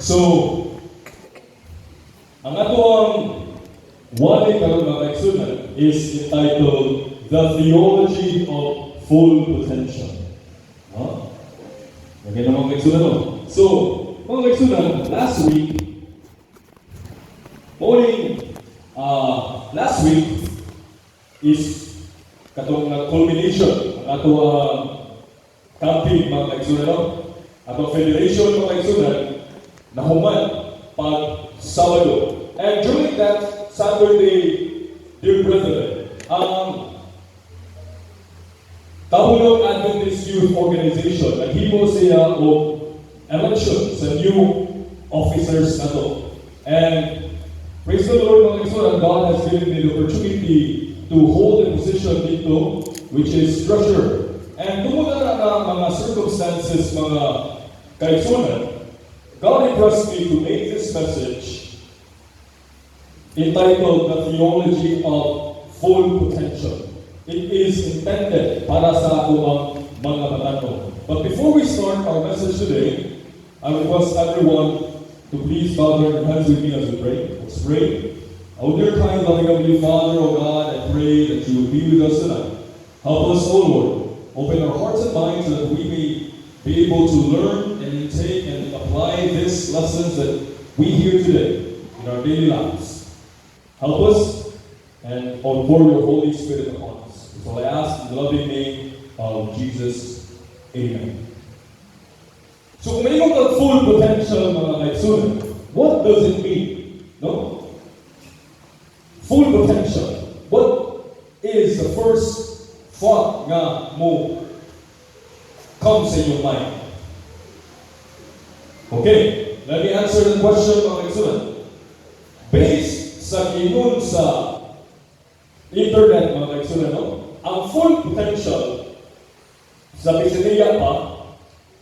So, ang atong wali karon mga kaigsunan is entitled The Theology of Full Potential. Lagyan na mga kaigsunan no? So, mga kaigsunan, last week is katong culmination ang atong camping mga kaigsunan no? Atong federation mga kaigsunan nahuman pag Sabado. And during that Saturday, dear brethren, Kahulog Adventist Youth Organization, naghimo siya o election sa new officers na to. And praise the Lord mga kaigsunan, God has given me the opportunity to hold a position dito, which is treasurer. And tungkol na mga circumstances, mga kaigsunan, God entrusted me to make this message entitled The Theology of Full Potential. It is intended para sa ating mga batato. But before we start our message today, I request everyone to please bow their heads with me as we pray. Let's pray. Our dear kind, loving Heavenly Father, O God, I pray that you will be with us tonight. Help us, O Lord. Open our hearts and minds so that we may be able to learn and take and apply these lessons that we hear today in our daily lives. Help us and pour your Holy Spirit upon us. So I ask in the loving name of Jesus. Amen. So kung may mga full potential mga kaigsunan, what does it mean? No? Full potential. What is the first thought nga mo comes in your mind? Okay, let me answer the question mga kaigsunan. Based sa ginon sa internet mga kaigsunan, no? Ang full potential sa Bisaya pa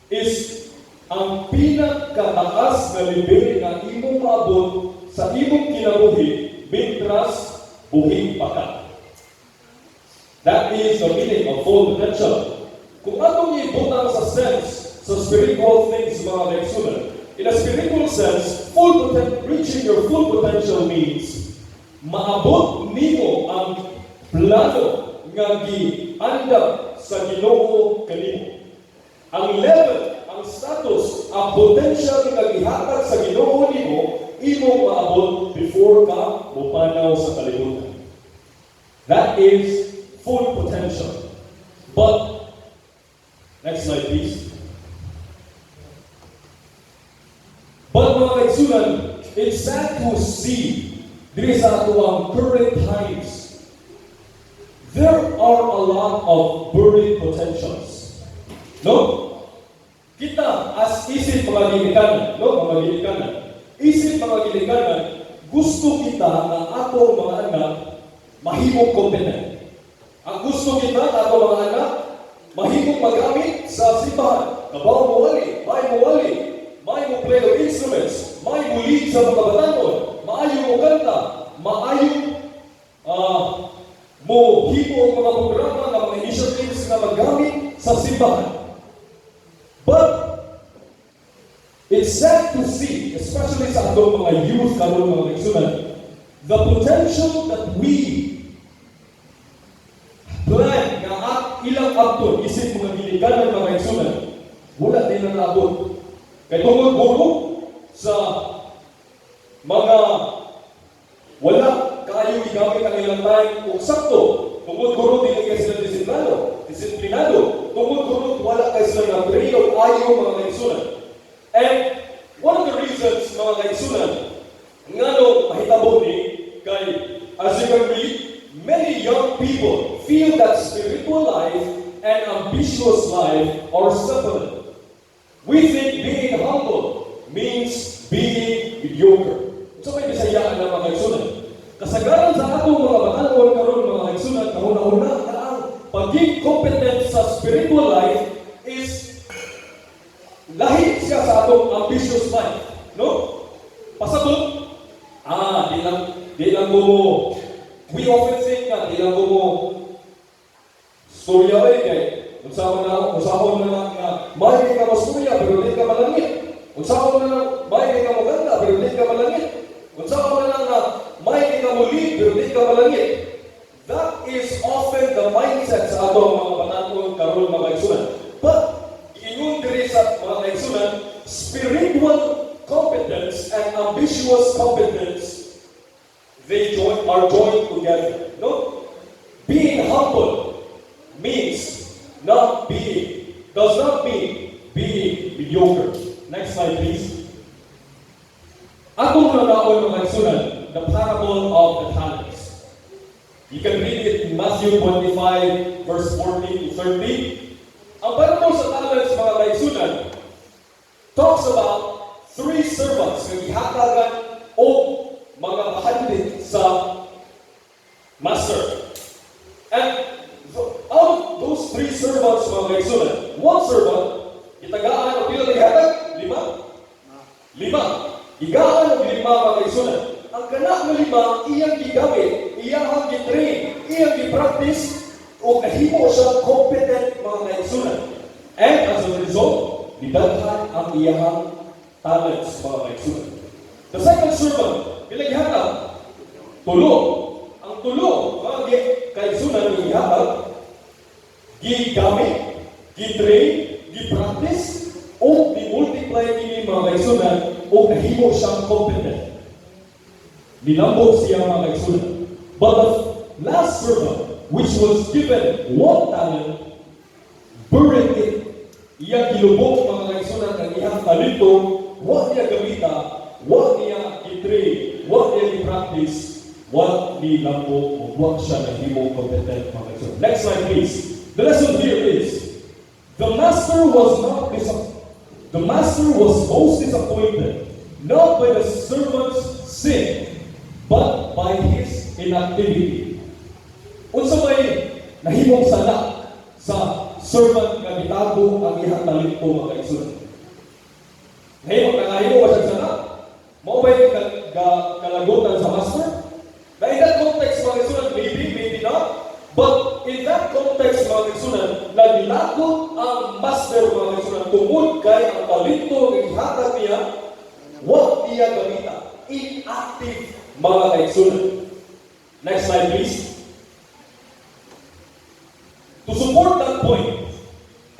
is ang pinakataas na level na imong maabot sa imong kinabuhi mintras buhing pa ka. That is the meaning of full potential. Kung atong ibutang sa sense sa spiritual things mga kaigsunan, in a spiritual sense, reaching your full potential means maabot nimo ang plano nga gianda sa Ginoo kanimo. Ang level, ang status, ang potential nga gihatag sa Ginoo nimo imong maabot before ka mopanaw sa kalibutan. That is full potential. But next slide please. But mga kaigsunan, it's sad to see diri sa atuang current times, there are a lot of buried potentials. No? Kita as isip mga ginikanan, no? Mga ginikanan. Isip mga ginikanan, gusto kita na atong mga anak mahimong competent. Ang gusto kita na atong mga anak mahimong magamit sa simbahan. Kabaw mo wali, may mo play of instruments, may mo lead sa mga batanon, maayo mo kanta, maayo mo hipo ang mga programa ng mga initiatives na magamit sa simbahan. But it's sad to see, especially sa atong mga youth karon mga kaigsunan, the potential that we plan nga at ilang abton isip mga ginikanan mga kaigsunan, wala din na naabot. Kaya tungkol guro sa mga wala kaayo igamit ang ilang time o sakto. Tungkol guro din kayo sila disiplinado. Tungkol guro wala kayo sila na pray o ayaw mga kaigsunan. And one of the reasons mga kaigsunan nga no mahitabo ni kay as you can read, many young people feel that spiritual life and ambitious life are separate. We think being humble means being mediocre. So may Bisayaan na mga kaigsunan. Kasagaran sa atong mga batanon karon mga kaigsunan, kahuna-huna na ang pagiging competent sa spiritual life is lahi siya sa atong ambitious life. No? Pasabot, di lang mo, we often think na, di lang mo, storya ay kay, usahon na nga, mahal ka masturya, pero di ka malangit. Kung saan mo na lang, may ka mo ganda, pero di ka malangit. Kung saan mo na lang na, may ka mo lead, pero di ka malangit. That is often the mindset sa atong mga panatong karon mga kaigsunan. But, ingon diri sa mga kaigsunan, spiritual competence and ambitious competence, are joined together. No? Being humble does not mean being mediocre. Next slide, please. Atong nanaon mga kaigsunan, the parable of the talents. You can read it in Matthew 25, verse 14 to 30. Ang parable sa talents mga kaigsunan talks about 3 servants na ihatagan o mga handit sa master. And out of those 3 servants mga kaigsunan, 1 servant, itagaan o pila ihatag? 5? Igaan o 5 mga kaigsunan. Ang kana ng 5, iyang gigamit, iyang gitrain, iyang gipractice, o kahimo siya competent mga kaigsunan. And as a result, didaghan ang iyang talents mga kaigsunan. The second servant, pila gihatag? 3. Ang 3, mga kaigsunan ng ihatag, gigamit, gitrain, gipractice, o di-multiply ini mga kaigsunan, o kahimo siyang competent. Dinambog siya mga kaigsunan. But the last servant, which was given 1 talent, buried it. Iya gilubog mga kaigsunan ng iyang talento, wa niya gamita, wa niya i-train, wa niya i-practice, wa ni lambog, o wa siya nahimong competent mga kaigsunan. Next slide please. The lesson here is, the master was most disappointed, not by the servant's sin, but by his inactivity. Unsa may nahimong sala sa servant nga gitago ang iyang talento mga kaigsunan? Nahimo ba siya sala? Mao ba yung kalagutan sa master? Na in that context mga kaigsunan, maybe not. But in that context mga kaigsunan, naglagot ang master mga kaigsunan tungod kay ang talento nga gihatag niya, wa niya gamita. Inactive mga kaigsunan. Next slide please. To support that point,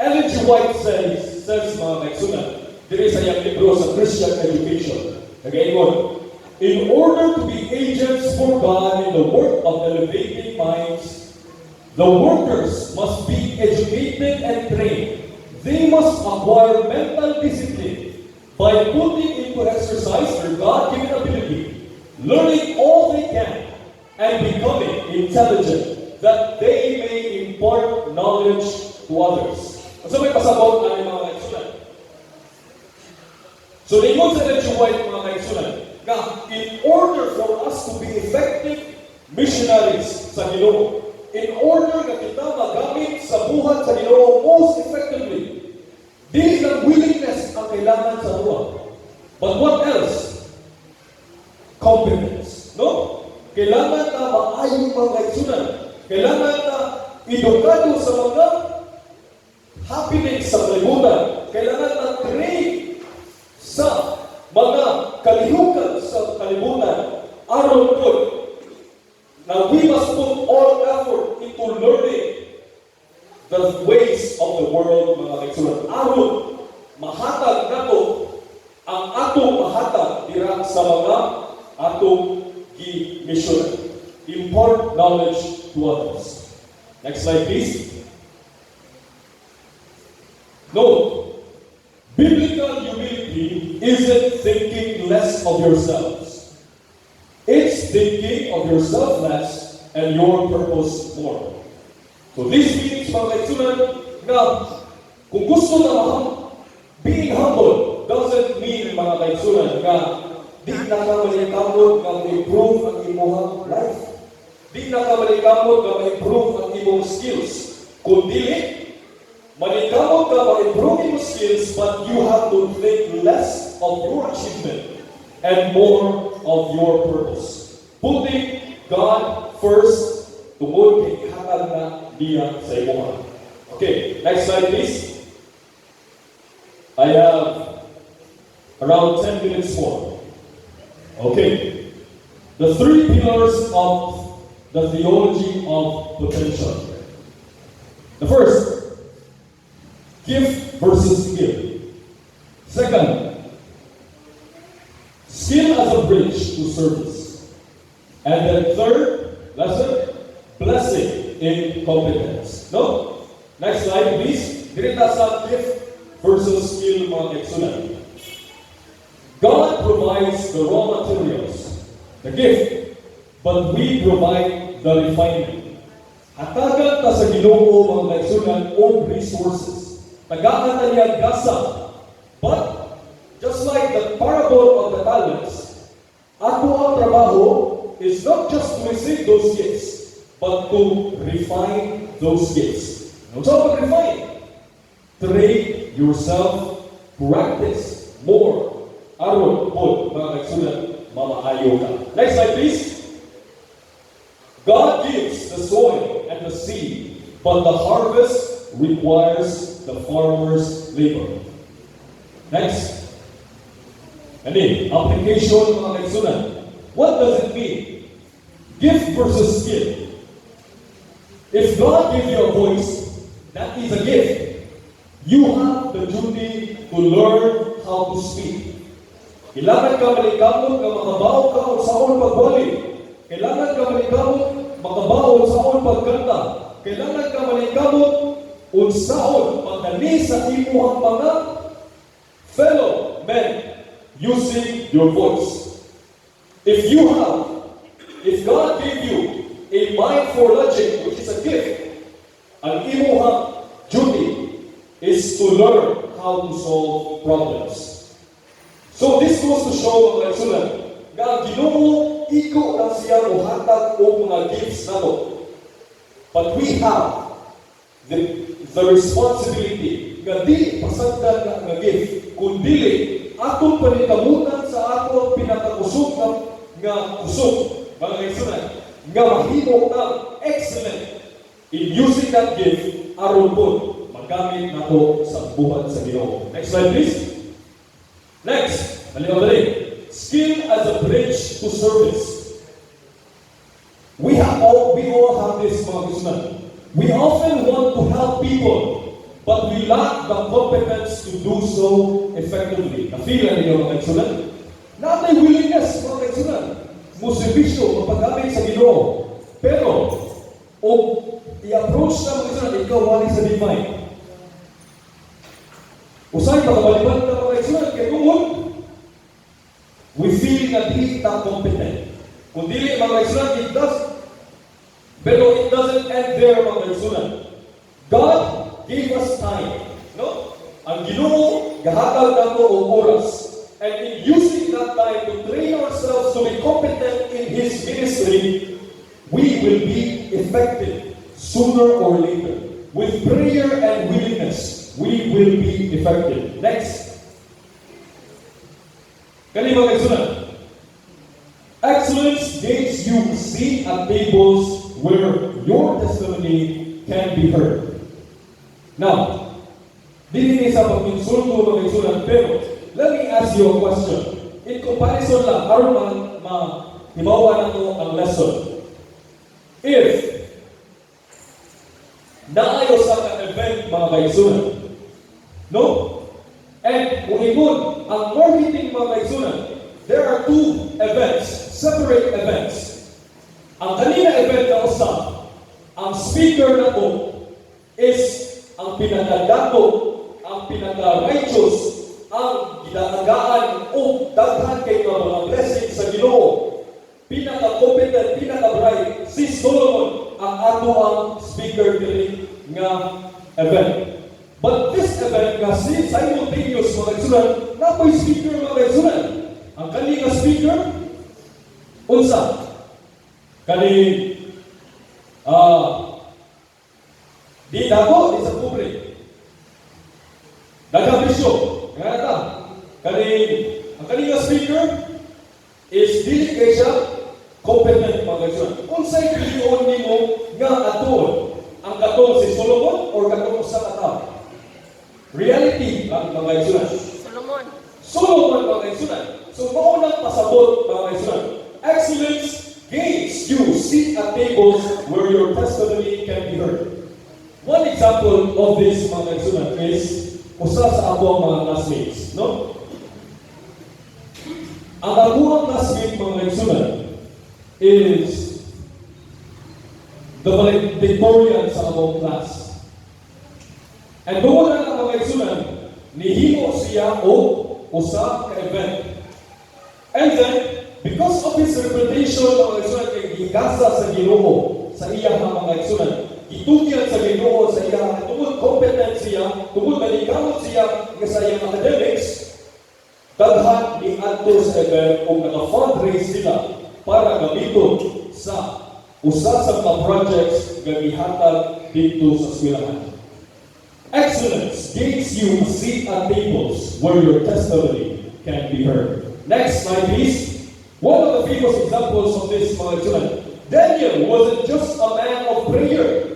Ellen G. White says mga kaigsunan, diri sa iyang libro sa Christian Education, nagaingon, in order to be agents for God in the work of elevating minds, the workers must be educated and trained. They must acquire mental discipline by putting into exercise their God-given ability, learning all they can, and becoming intelligent, that they may impart knowledge to others. So may pasabot na mga kaigsunan. So lingon sa Ellen G. White mga kaigsunan, na in order for us to be effective missionaries sa Ginoo, in order na kita magamit sa buhat sa Ginoo most effectively, dili lang willingness ang kailangan sa buhat. But what else? Competence. No? Kailangan na maayong mga kaigsunan. Kailangan na edukado sa mga happening sa kalibutan. Kailangan na train sa mga kalihukan sa kalibutan. Aron po, na we must put all effort into learning the ways of the world, mga kaigsunan. Aron, mahatag nato ang atong mahatag dira sa mga atong gi-mission. Impart knowledge to others. Next slide, please. Note, biblical humility isn't thinking less of yourselves. It's thinking of yourself less and your purpose more. So this means, mga kaigsunan, na kung gusto na being humble doesn't mean, mga kaigsunan, na di na ka malikamot na ma-improve ang imong life. Di na ka malikamot na ma-improve ang imong skills. Kundi, malikamot ka ma-improve imong skills, but you have to think less of your achievement and more of your purpose. Putting God first, tungod kay hatag na diya sa imong. Okay, next slide please. I have around 10 minutes more. Okay. The three pillars of the theology of potential. The first, gift versus skill. Second, skill as a bridge to service. And then third lesson, blessing in competence. No? Next slide, please. Dirita sa gift versus skill, mga kaigsunan. God provides the raw materials, the gift, but we provide the refinement. Hatagan ta sa Ginoo, mga kaigsunan, o resources. Tagaan ta niya gasa. But, just like the parable of the talents, ato ang trabaho is not just to receive those gifts, but to refine those gifts. Ano sa pag-refine? Train yourself, practice more. Aron po, mga kaigsunan, mamaayo ka. Next slide, please. God gives the soil and the seed, but the harvest requires the farmer's labor. Next. Ani, application, mga kaigsunan. What does it mean? Gift versus skill. If God gives you a voice, that is a gift. You have the duty to learn how to speak. Kailangan ka malikamot na makabaw ka o saon pagbali. Kailangan ka malikamot makabaw o saon pagkanta. Kailangan ka malikamot o saon pagdali sa imuhang mga fellow men using your voice. If God gave you a mind for logic, which is a gift, ang imuhang duty is to learn how to solve problems. So this goes to show, mga kaigsunan, nga ang Ginoo iko lang siya mohatag o mga gifts nato. But we have the responsibility nga di pasagdan nga gift, kundi atong panikamutan sa ato pinakakusog nga kusog, mga kaigsunan, nga mahimo ng excellent in using that gift aron po magamit nato sa buhat sa Ginoo. Next slide, please. Next, dali. Skill as a bridge to service. We all have this, mga kaigsunan. We often want to help people, but we lack the competence to do so effectively. Na-feel na ninyo, mga kaigsunan? Natay willingness, mga kaigsunan, musipisyo, mapagamit sa Ginoo. Pero, o i-approach na, mga kaigsunan, ikaw wali sa divine. Usay, makabaliban na, mga kaigsunan, kaya tungod, we feel na di ta competent. Kung dili, mga kaigsunan, it does. Pero it doesn't end there, mga kaigsunan. God gave us time. No? Ang Ginoo gahatag nato og oras. And in using that time to train ourselves to be competent in His ministry, we will be effective sooner or later. With prayer and willingness, we will be effective. Next. Kani mga kaigsunan. Excellence gives you a seat at tables where your testimony can be heard. Now, dili ni sa pag-insulto, mga kaigsunan, pero let me ask you a question. In comparison lang, aron himawa na ito ang lesson. If naayo sa ka-event, mga kaigsunan, no? And kung ibon, ang marketing, mga kaigsunan, there are two events, separate events. Ang kanina event na usa, ang speaker na to is ang pinakadato, ang pinaka-righteous, ang ginatagaan o daghan kay mga blessings sa Ginoo. Pinaka-competent, pinaka-bright, si Solomon ang ato ang speaker dili nga event. But this event nga simultaneous, mga kaigsunan, napoy speaker, mga kaigsunan. Ang kani nga speaker, unsa? Kani di dago, di sa pobre. Nagkabisyo. Nga ta. Ang kanina speaker is dili kay siya competent, mga kaigsunan. Unsay kaliyon nimo nga aton? Ang katong si Solomon or katong sa kataw? Reality, mga kaigsunan. Solomon, mga kaisunan. So, maunang pasabot, mga kaisunan. Excellence gains you sit at tables where your testimony can be heard. One example of this, mga kaisunan, is usa sa ako ang mga classmates, no? Ang ako ang classmate, mga kaisunan, is the valedictorian sa among class. And doon na mga kaisunan, nihimo siya o usa ka event. And then, because of his reputation, mga kaisunan, kay gigasa sa Ginoo sa iya mga kaisunan, itugyan sa Ginoo sa iya, tungod competent siya, tungod maligamot siya sa iyang academics, daghan ni adto sa event kung naka-fundraise sila para gamiton sa usa sa mga projects nga gihatag dito sa eskwelahan. Excellence gives you a seat at tables where your testimony can be heard. Next slide, please. One of the famous examples of this, mga kaisunan, Daniel wasn't just a man of prayer.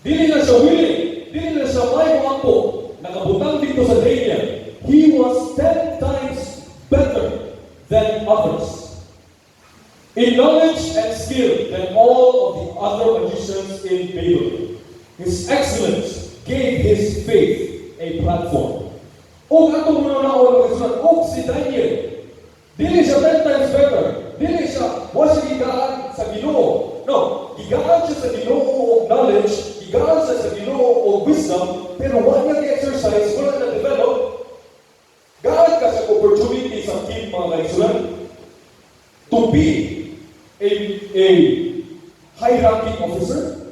Dili na siya willing, dili na siya may mampo. Nakabutang dito sa Daniel. He was 10 times better than others in knowledge and skill than all of the other magicians in Babylon. His excellence gave his faith a platform. O atong muna o si Daniel, dili siya 10 times better. Dili siya, wa siya gigaan sa Ginoo. No, gigaan siya sa Ginoo of knowledge, gigaan siya sa Ginoo of wisdom, pero wa niya gi-exercise, wala na develop. Gaan ka sa opportunity sa team, mga kaisunan, to be a high-ranking officer?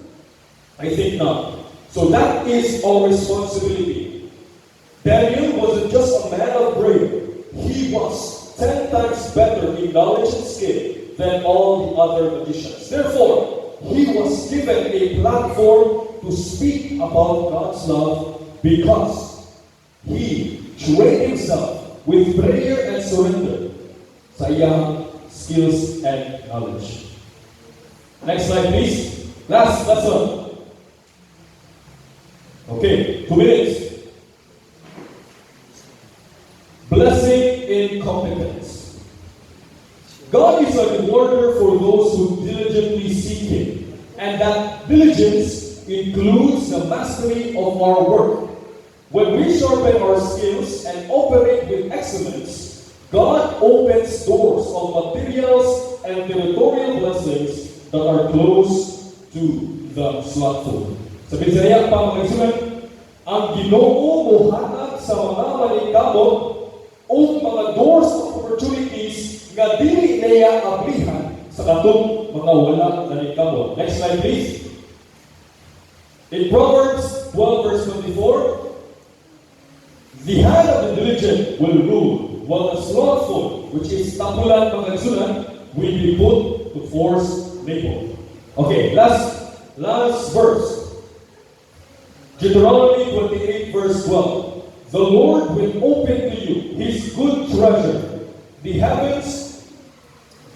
I think not. So that is our responsibility. Daniel wasn't just a man of prayer. He was 10 times better in knowledge and skill than all the other magicians. Therefore, he was given a platform to speak about God's love because he trained himself with prayer and surrender sa iyang skills and knowledge. Next slide, please. Last lesson. Okay, 2 minutes. Blessing in competence. God is a rewarder for those who diligently seek Him, and that diligence includes the mastery of our work. When we sharpen our skills and operate with excellence, God opens doors of materials and territorial blessings that are close to the slothful. Sa Bisaya pa mga kaisunan, ang Ginoo mohatag sa mga maligkamot o mga doors of opportunities nga dili niya ablihan sa katong mga wala maligkamot. Next slide, please. In Proverbs 12 verse 24, the hand of the diligent will rule, while the slothful, which is tapulan mga kaisunan, will be put to forced labor. Okay, last verse. Deuteronomy 28 verse 12. The Lord will open to you His good treasure, the heavens,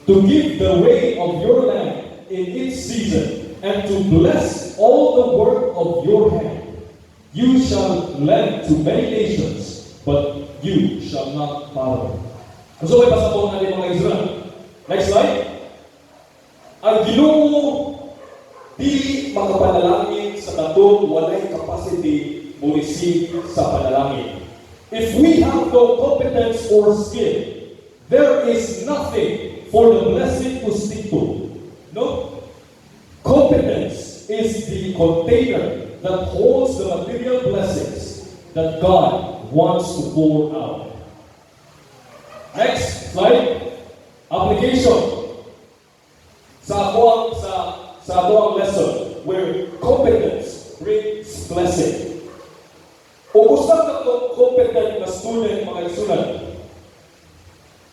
to give the rain of your land in its season, and to bless all the work of your hand. You shall lend to many nations, but you shall not borrow. So may pasapon natin mga Israel. Next slide. Ang Ginoo dili makapanalangin sa katong walay capacity mo receive sa panalangin. If we have no competence or skill, there is nothing for the blessing to stick to. No? Competence is the container that holds the material blessings that God wants to pour out. Next slide. Application. Sa ako ang lesson where competence brings blessing. O gusto ka itong competent na student mga isunan,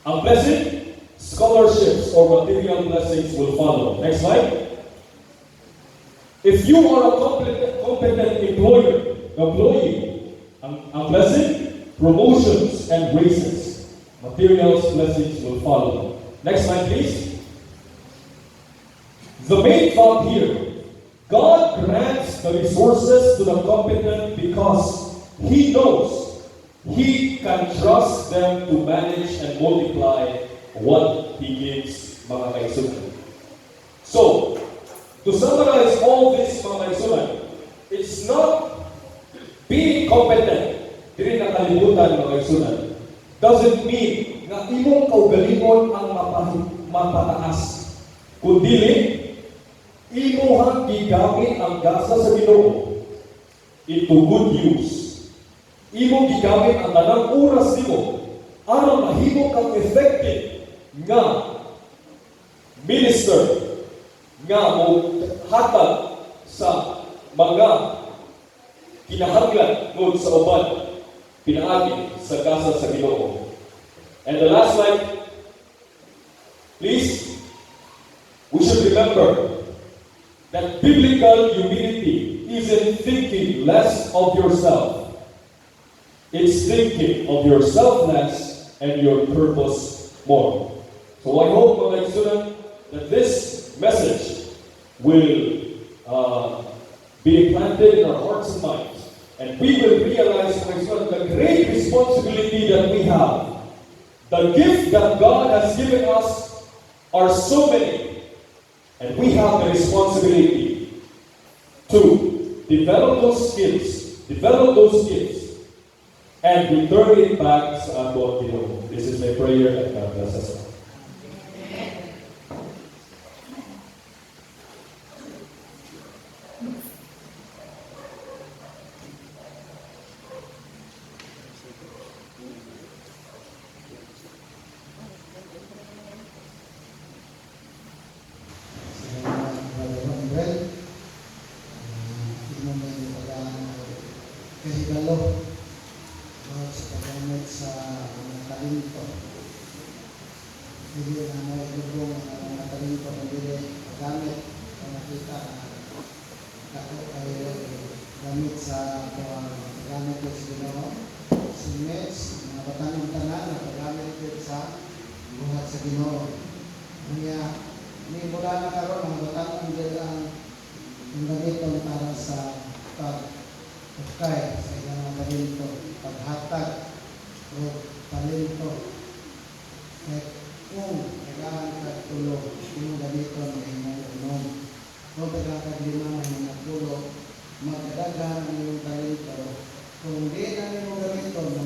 ang blessing, scholarships or material blessings will follow. Next slide. If you are a competent employee, ang blessing, promotions and raises, materials blessings will follow. Next slide, please. The main thought here, God grants the resources to the competent because He knows He can trust them to manage and multiply what He gives, mga kaisunan. So, to summarize all this, mga kaisunan, it's not being competent, dili na kalibutan, mga kaisunan, doesn't mean na imong kaugalingon ang mapataas. Kundi, imuhang gigamit ang gasa sa Ginoo into good use. Imong gigamit ang tanang oras nimo aron mahimo kang effective nga minister nga mo hatag sa mga kinahanglan ngod sa uban pinaagi sa gasa sa Ginoo. And the last slide, please. We should remember that biblical humility isn't thinking less of yourself. It's thinking of yourself less and your purpose more. So I hope, mga kaisunan, that this message will be implanted in our hearts and minds. And we will realize, mga kaisunan, the great responsibility that we have. The gift that God has given us are so many. And we have the responsibility to develop those skills, and return it back sa ato Ginoo. This is my prayer and God bless us all. Kahigalo sa paggamit sa mga talento. Hindi na may gugong mga talento na hindi paggamit o nakita na ako ay gamit sa paggamit ko sa Ginoo. Si Mets, mga batanong tanan na paggamit ko sa buhat sa Ginoo. Kaya, may mula na karoon ang batanong ang gamiton para sa pagkay sa ilang talento, paghatag o talento. At kung kailangan ka tulog, yung gamiton na imong unom. Kung kailangan lima na yung natulog, magdaghan ang iyong talento. Kung di na yung gamiton na